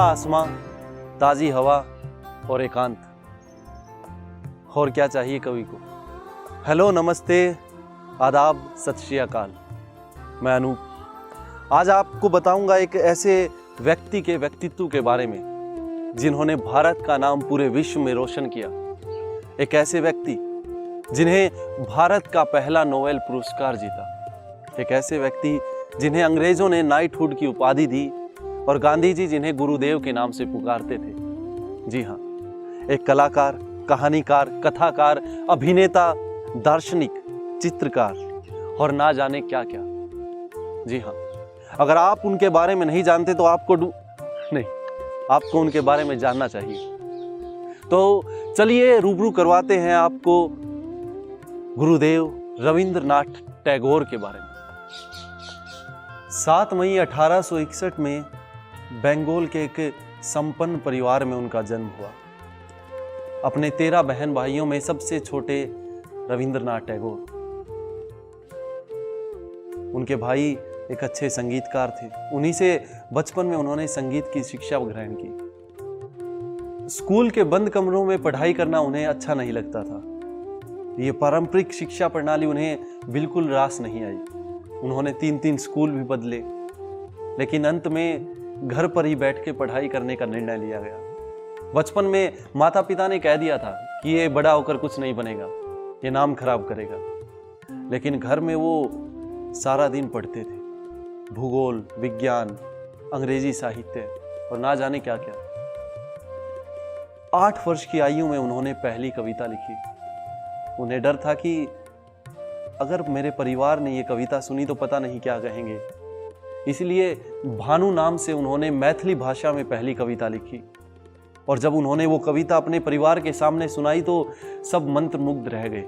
आसमां, ताज़ी हवा और एकांत, और क्या चाहिए कवि को। हेलो, नमस्ते, आदाब, सत श्री अकाल। मैं अनूप आज आपको बताऊंगा एक ऐसे व्यक्ति के व्यक्तित्व के बारे में जिन्होंने भारत का नाम पूरे विश्व में रोशन किया। एक ऐसे व्यक्ति जिन्हें भारत का पहला नोबेल पुरस्कार जीता। एक ऐसे व्यक्ति जिन्हें अंग्रेजों ने नाइटहुड की उपाधि दी और गांधी जी जिन्हें गुरुदेव के नाम से पुकारते थे। जी हाँ, एक कलाकार, कहानीकार, कथाकार, अभिनेता, दार्शनिक, चित्रकार और ना जाने क्या क्या। जी हाँ, अगर आप उनके बारे में नहीं जानते तो आपको उनके बारे में जानना चाहिए। तो चलिए रूबरू करवाते हैं आपको गुरुदेव रविंद्रनाथ टैगोर के बारे में। 7 मई 1861 में बंगाल के एक संपन्न परिवार में उनका जन्म हुआ। अपने 13 बहन भाइयों में सबसे छोटे रविंद्रनाथ टैगोर। उनके भाई एक अच्छे संगीतकार थे। उन्हीं से बचपन में उन्होंने संगीत की शिक्षा ग्रहण की। स्कूल के बंद कमरों में पढ़ाई करना उन्हें अच्छा नहीं लगता था। ये पारंपरिक शिक्षा प्रणाली उन्हें बिल्कुल रास नहीं आई। उन्होंने 3 स्कूल भी बदले, लेकिन अंत में घर पर ही बैठ के पढ़ाई करने का निर्णय लिया गया। बचपन में माता पिता ने कह दिया था कि ये बड़ा होकर कुछ नहीं बनेगा, ये नाम खराब करेगा। लेकिन घर में वो सारा दिन पढ़ते थे, भूगोल, विज्ञान, अंग्रेजी साहित्य और ना जाने क्या क्या। 8 वर्ष की आयु में उन्होंने पहली कविता लिखी। उन्हें डर था कि अगर मेरे परिवार ने ये कविता सुनी तो पता नहीं क्या कहेंगे। इसलिए भानु नाम से उन्होंने मैथिली भाषा में पहली कविता लिखी। और जब उन्होंने वो कविता अपने परिवार के सामने सुनाई तो सब मंत्रमुग्ध रह गए।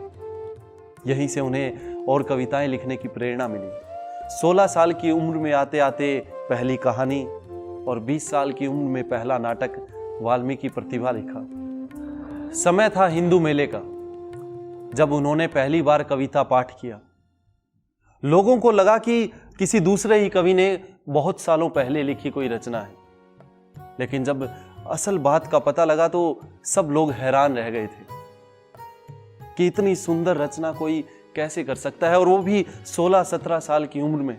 यहीं से उन्हें और कविताएं लिखने की प्रेरणा मिली। 16 साल की उम्र में आते आते पहली कहानी और 20 साल की उम्र में पहला नाटक वाल्मीकि प्रतिभा लिखा। समय था हिंदू मेले का, जब उन्होंने पहली बार कविता पाठ किया। लोगों को लगा कि किसी दूसरे ही कवि ने बहुत सालों पहले लिखी कोई रचना है। लेकिन जब असल बात का पता लगा तो सब लोग हैरान रह गए थे कि इतनी सुंदर रचना कोई कैसे कर सकता है, और वो भी 16-17 साल की उम्र में।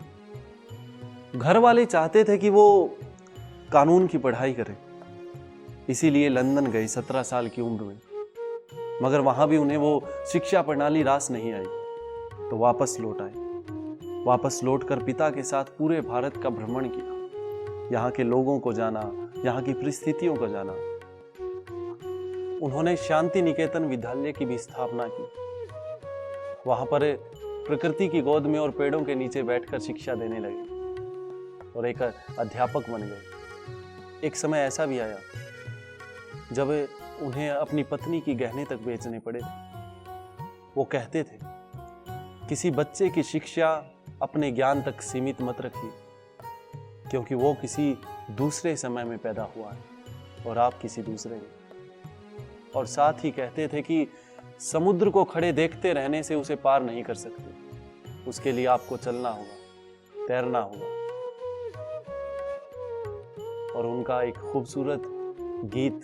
घर वाले चाहते थे कि वो कानून की पढ़ाई करे, इसीलिए लंदन गए 17 साल की उम्र में। मगर वहां भी उन्हें वो शिक्षा प्रणाली रास नहीं आई, तो वापस लौट आए। वापस लौटकर पिता के साथ पूरे भारत का भ्रमण किया, यहाँ के लोगों को जाना, यहाँ की परिस्थितियों को जाना। उन्होंने शांति निकेतन विद्यालय की भी स्थापना की। वहां पर प्रकृति की गोद में और पेड़ों के नीचे बैठकर शिक्षा देने लगे और एक अध्यापक बन गए। एक समय ऐसा भी आया जब उन्हें अपनी पत्नी की गहने तक बेचने पड़े थे। वो कहते थे, किसी बच्चे की शिक्षा अपने ज्ञान तक सीमित मत रखिए, क्योंकि वो किसी दूसरे समय में पैदा हुआ है और आप किसी दूसरे में। और साथ ही कहते थे कि समुद्र को खड़े देखते रहने से उसे पार नहीं कर सकते, उसके लिए आपको चलना होगा, तैरना होगा। और उनका एक खूबसूरत गीत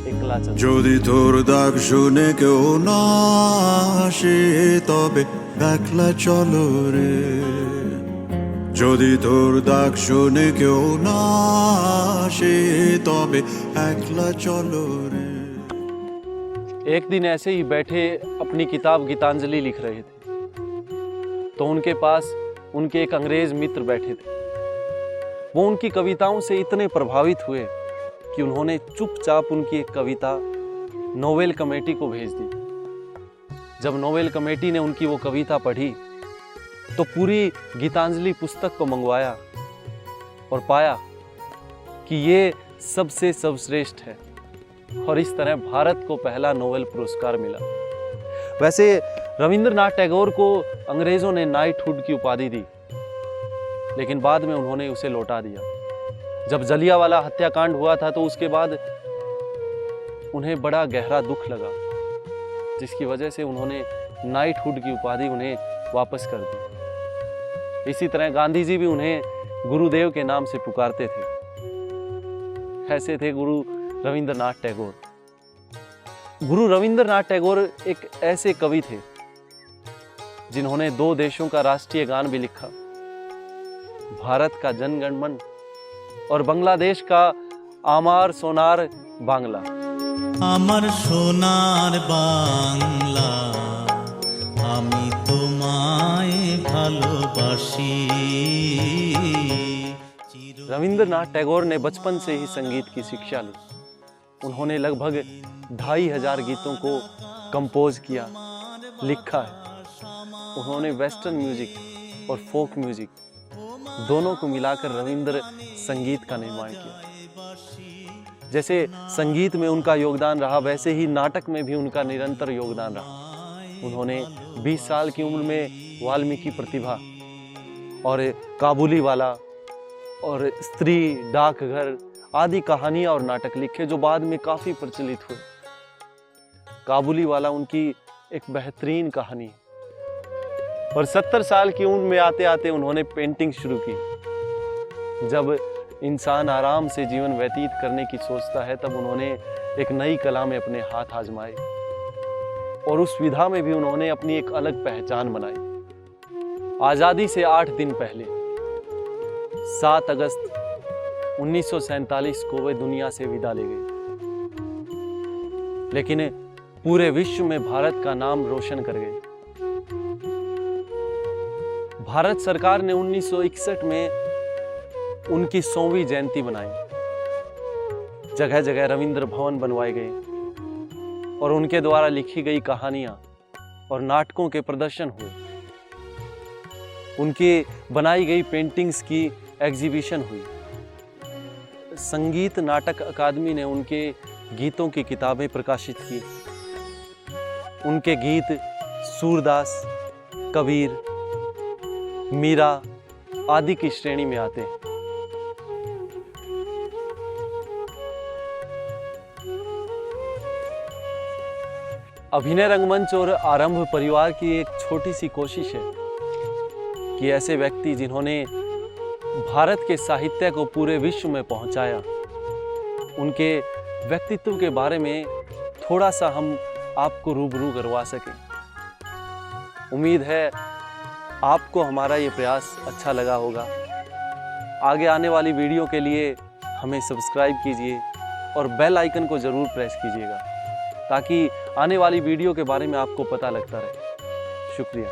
একলা চলো। যদি তোর ডাক শুনে কেউ না আসে তবে একলা চলো রে। যদি তোর ডাক শুনে কেউ না আসে তবে একলা চলো রে। एक दिन ऐसे ही बैठे अपनी किताब गीतांजलि लिख रहे थे, तो उनके पास उनके एक अंग्रेज मित्र बैठे थे। वो उनकी कविताओं से इतने प्रभावित हुए कि उन्होंने चुपचाप उनकी एक कविता नोबेल कमेटी को भेज दी। जब नोबेल कमेटी ने उनकी वो कविता पढ़ी तो पूरी गीतांजलि पुस्तक को मंगवाया और पाया कि ये सबसे सर्वश्रेष्ठ है, और इस तरह भारत को पहला नोबेल पुरस्कार मिला। वैसे रविंद्रनाथ टैगोर को अंग्रेजों ने नाइटहुड की उपाधि दी, लेकिन बाद में उन्होंने उसे लौटा दिया। जब जलियांवाला हत्याकांड हुआ था तो उसके बाद उन्हें बड़ा गहरा दुख लगा, जिसकी वजह से उन्होंने नाइटहुड की उपाधि उन्हें वापस कर दी। इसी तरह गांधी जी भी उन्हें गुरुदेव के नाम से पुकारते थे। ऐसे थे गुरु रविंद्रनाथ टैगोर। गुरु रविंद्रनाथ टैगोर एक ऐसे कवि थे जिन्होंने 2 देशों का राष्ट्रीय गान भी लिखा, भारत का जनगण मन और बांग्लादेश का आमार सोनार बांग्ला। आमार सोनार बांग्ला आमी तोमाय भालोबासी। रविंद्रनाथ टैगोर ने बचपन से ही संगीत की शिक्षा ली। उन्होंने लगभग 2500 गीतों को कंपोज किया, लिखा है। उन्होंने वेस्टर्न म्यूजिक और फोक म्यूजिक दोनों को मिलाकर रविंद्र संगीत का निर्माण किया। जैसे संगीत में उनका योगदान रहा, वैसे ही नाटक में भी उनका निरंतर योगदान रहा। उन्होंने 20 साल की उम्र में वाल्मीकि प्रतिभा और काबुली वाला और स्त्री, डाकघर आदि कहानियां और नाटक लिखे जो बाद में काफी प्रचलित हुए। काबुली वाला उनकी एक बेहतरीन कहानी है। और 70 साल की उम्र में आते आते उन्होंने पेंटिंग शुरू की। जब इंसान आराम से जीवन व्यतीत करने की सोचता है, तब उन्होंने एक नई कला में अपने हाथ आजमाए और उस विधा में भी उन्होंने अपनी एक अलग पहचान बनाई। आजादी से 8 दिन पहले 7 अगस्त 1947 को वे दुनिया से विदा ले गए, लेकिन पूरे विश्व में भारत का नाम रोशन कर गए। भारत सरकार ने 1961 में उनकी 100वीं जयंती बनाई। जगह जगह रविंद्र भवन बनवाए गए और उनके द्वारा लिखी गई कहानियां और नाटकों के प्रदर्शन हुए। उनकी बनाई गई पेंटिंग्स की एग्जीबिशन हुई। संगीत नाटक अकादमी ने उनके गीतों की किताबें प्रकाशित की। उनके गीत सूरदास, कबीर, मीरा आदि की श्रेणी में आते हैं। अभिनय रंगमंच और आरंभ परिवार की एक छोटी सी कोशिश है कि ऐसे व्यक्ति जिन्होंने भारत के साहित्य को पूरे विश्व में पहुंचाया, उनके व्यक्तित्व के बारे में थोड़ा सा हम आपको रूबरू करवा सकें। उम्मीद है आपको हमारा ये प्रयास अच्छा लगा होगा। आगे आने वाली वीडियो के लिए हमें सब्सक्राइब कीजिए और बेल आइकन को ज़रूर प्रेस कीजिएगा, ताकि आने वाली वीडियो के बारे में आपको पता लगता रहे। शुक्रिया।